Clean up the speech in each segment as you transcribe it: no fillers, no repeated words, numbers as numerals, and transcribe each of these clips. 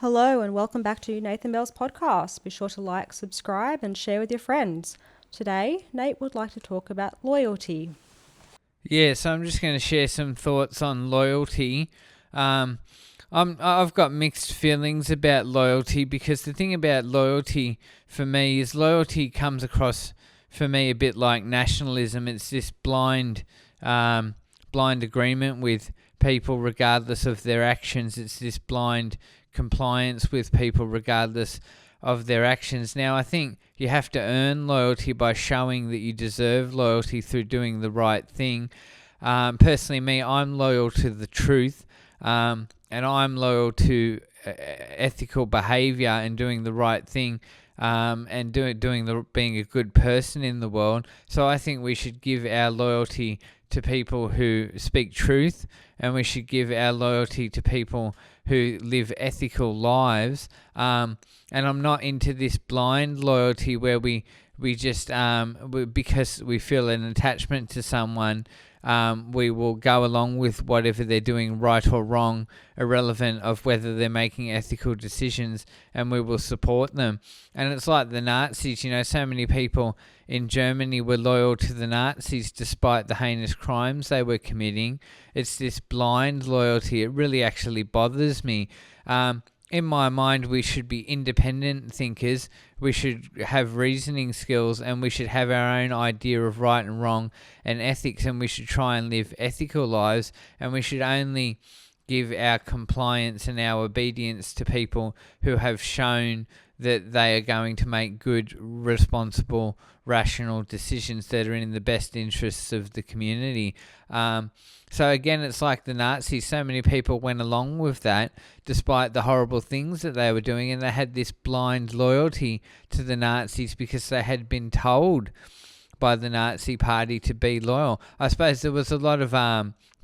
Hello and welcome back to Nathan Bell's podcast. Be sure to like, subscribe, and share with your friends. Today, Nate would like to talk about loyalty. Yeah, so I'm just going to share some thoughts on loyalty. I've got mixed feelings about loyalty because the thing about loyalty for me is loyalty comes across for me a bit like nationalism. It's this blind agreement with people regardless of their actions. It's this blind compliance with people regardless of their actions. Now, I think you have to earn loyalty by showing that you deserve loyalty through doing the right thing. Personally, I'm loyal to the truth, and I'm loyal to ethical behaviour and doing the right thing, and being a good person in the world. So I think we should give our loyalty to people who speak truth, and we should give our loyalty to people who live ethical lives. And I'm not into this blind loyalty where we just because we feel an attachment to someone, we will go along with whatever they're doing, right or wrong, irrelevant of whether they're making ethical decisions, and we will support them. And it's like the Nazis, so many people in Germany were loyal to the Nazis despite the heinous crimes they were committing. It's this blind loyalty. It really actually bothers me. In my mind, we should be independent thinkers. We should have reasoning skills, and we should have our own idea of right and wrong and ethics, and we should try and live ethical lives, and we should only give our compliance and our obedience to people who have shown that they are going to make good, responsible, rational decisions that are in the best interests of the community. So again, it's like the Nazis. So many people went along with that despite the horrible things that they were doing, and they had this blind loyalty to the Nazis because they had been told by the Nazi party to be loyal. I suppose there was a lot of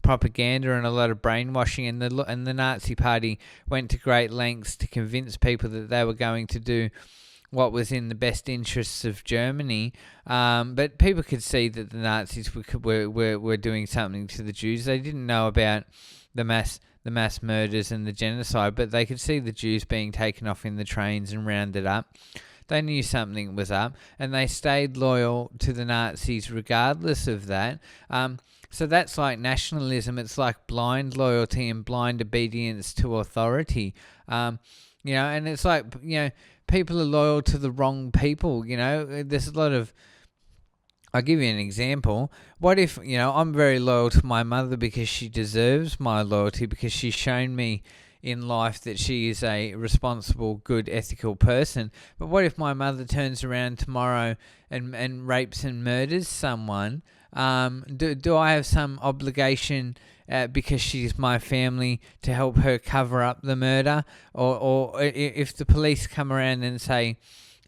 propaganda and a lot of brainwashing, and the Nazi party went to great lengths to convince people that they were going to do what was in the best interests of Germany. But people could see that the Nazis were doing something to the Jews. They didn't know about the mass murders and the genocide, but they could see the Jews being taken off in the trains and rounded up. They knew something was up, and they stayed loyal to the Nazis regardless of that. So that's like nationalism. It's like blind loyalty and blind obedience to authority. And it's like, people are loyal to the wrong people. There's a lot of... I'll give you an example. What if, I'm very loyal to my mother because she deserves my loyalty, because she's shown me in life that she is a responsible, good, ethical person. But what if my mother turns around tomorrow and rapes and murders someone? Do I have some obligation because she's my family to help her cover up the murder? Or if the police come around and say,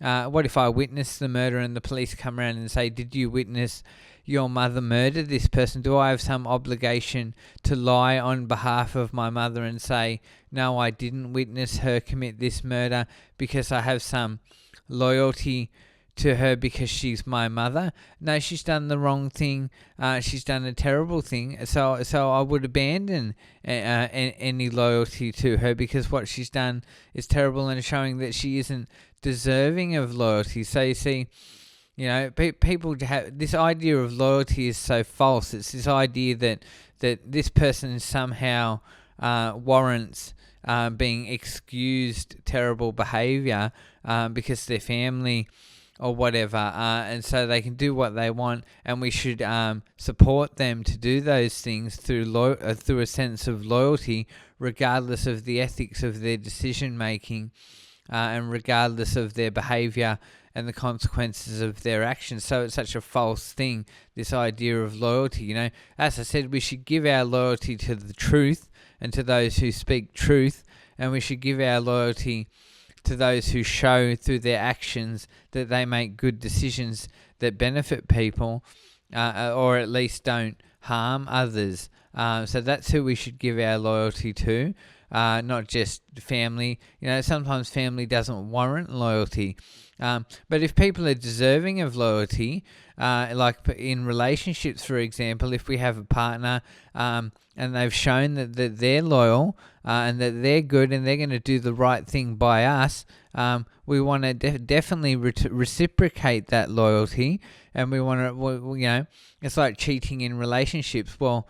what if I witness the murder and the police come around and say, did you witness your mother murder this person? Do I have some obligation to lie on behalf of my mother and say, no, I didn't witness her commit this murder because I have some loyalty to her because she's my mother? No, she's done the wrong thing. She's done a terrible thing. So I would abandon any loyalty to her because what she's done is terrible and showing that she isn't deserving of loyalty. So you see, people have this idea of loyalty is so false. It's this idea that this person somehow warrants being excused terrible behaviour because their family or whatever, and so they can do what they want, and we should support them to do those things through a sense of loyalty, regardless of the ethics of their decision making, and regardless of their behaviour and the consequences of their actions. So it's such a false thing, this idea of loyalty. As I said, we should give our loyalty to the truth and to those who speak truth, and we should give our loyalty to those who show through their actions that they make good decisions that benefit people, or at least don't harm others. So that's who we should give our loyalty to. not just family. Sometimes family doesn't warrant loyalty. But if people are deserving of loyalty, like in relationships, for example, if we have a partner and they've shown that they're loyal and that they're good and they're going to do the right thing by us, we want to definitely reciprocate that loyalty, and we want to, it's like cheating in relationships. Well,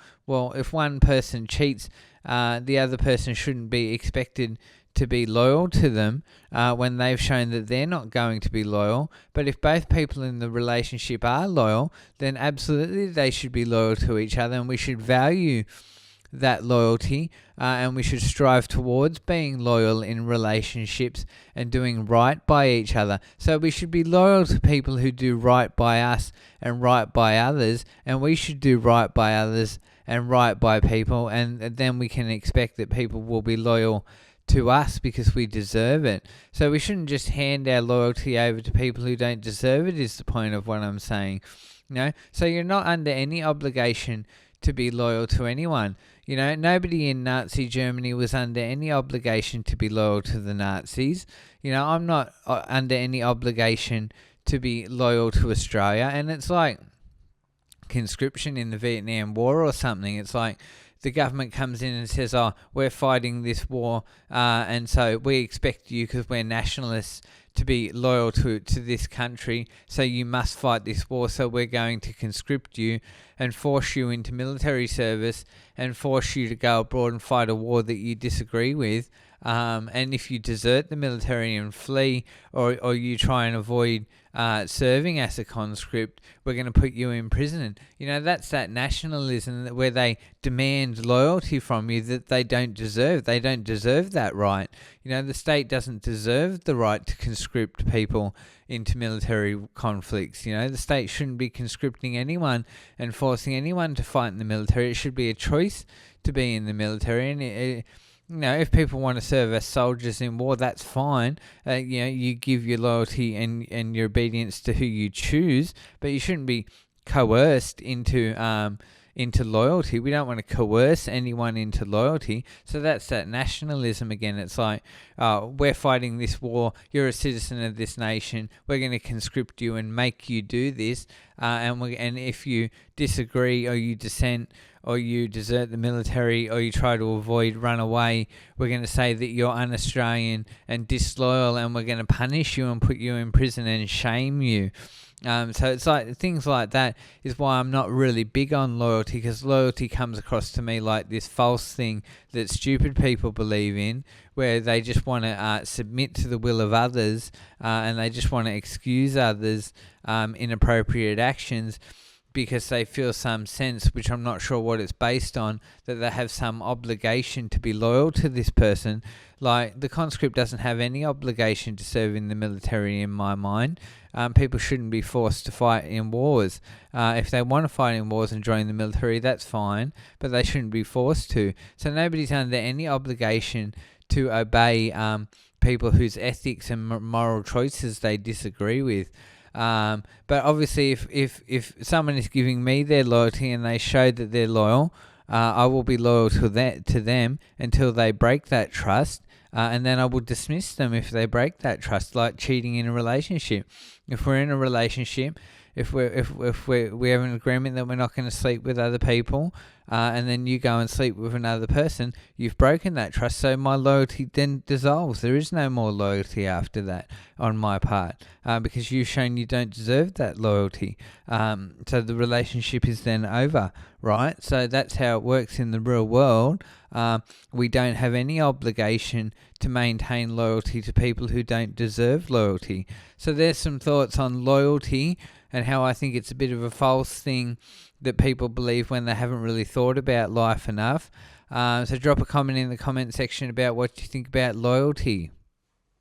if one person cheats, the other person shouldn't be expected to be loyal to them when they've shown that they're not going to be loyal. But if both people in the relationship are loyal, then absolutely they should be loyal to each other, and we should value that loyalty, and we should strive towards being loyal in relationships and doing right by each other. So we should be loyal to people who do right by us and right by others, and we should do right by others and right by people, and then we can expect that people will be loyal to us because we deserve it. So we shouldn't just hand our loyalty over to people who don't deserve it, is the point of what I'm saying. So you're not under any obligation to be loyal to anyone. Nobody in Nazi Germany was under any obligation to be loyal to the Nazis. I'm not under any obligation to be loyal to Australia. And it's like conscription in the Vietnam War or something. It's like the government comes in and says, we're fighting this war, and so we expect you, because we're nationalists, to be loyal to this country, so you must fight this war, so we're going to conscript you and force you into military service and force you to go abroad and fight a war that you disagree with. And if you desert the military and flee, or you try and avoid serving as a conscript, we're going to put you in prison. That's that nationalism where they demand loyalty from you that they don't deserve. They don't deserve that right. The state doesn't deserve the right to conscript people into military conflicts. The state shouldn't be conscripting anyone and forcing anyone to fight in the military. It should be a choice to be in the military, and if people want to serve as soldiers in war, that's fine. You give your loyalty and your obedience to who you choose, but you shouldn't be coerced into loyalty. We don't want to coerce anyone into loyalty. So that's that nationalism again. It's like, we're fighting this war. You're a citizen of this nation. We're going to conscript you and make you do this. And if you disagree, or you dissent, or you desert the military, or you try to run away, we're going to say that you're un-Australian and disloyal, and we're going to punish you and put you in prison and shame you. So it's like things like that is why I'm not really big on loyalty, because loyalty comes across to me like this false thing that stupid people believe in, where they just want to submit to the will of others, and they just want to excuse others' inappropriate actions, because they feel some sense, which I'm not sure what it's based on, that they have some obligation to be loyal to this person. Like, the conscript doesn't have any obligation to serve in the military in my mind. People shouldn't be forced to fight in wars. If they want to fight in wars and join the military, that's fine, but they shouldn't be forced to. So nobody's under any obligation to obey people whose ethics and moral choices they disagree with. But obviously, if someone is giving me their loyalty and they show that they're loyal, I will be loyal to them until they break that trust, and then I will dismiss them if they break that trust, like cheating in a relationship. If we're in a relationship, if we have an agreement that we're not going to sleep with other people, and then you go and sleep with another person, you've broken that trust, so my loyalty then dissolves. There is no more loyalty after that on my part, because you've shown you don't deserve that loyalty. So the relationship is then over, right? So that's how it works in the real world. We don't have any obligation to maintain loyalty to people who don't deserve loyalty. So there's some thoughts on loyalty and how I think it's a bit of a false thing that people believe when they haven't really thought about life enough. So drop a comment in the comment section about what you think about loyalty.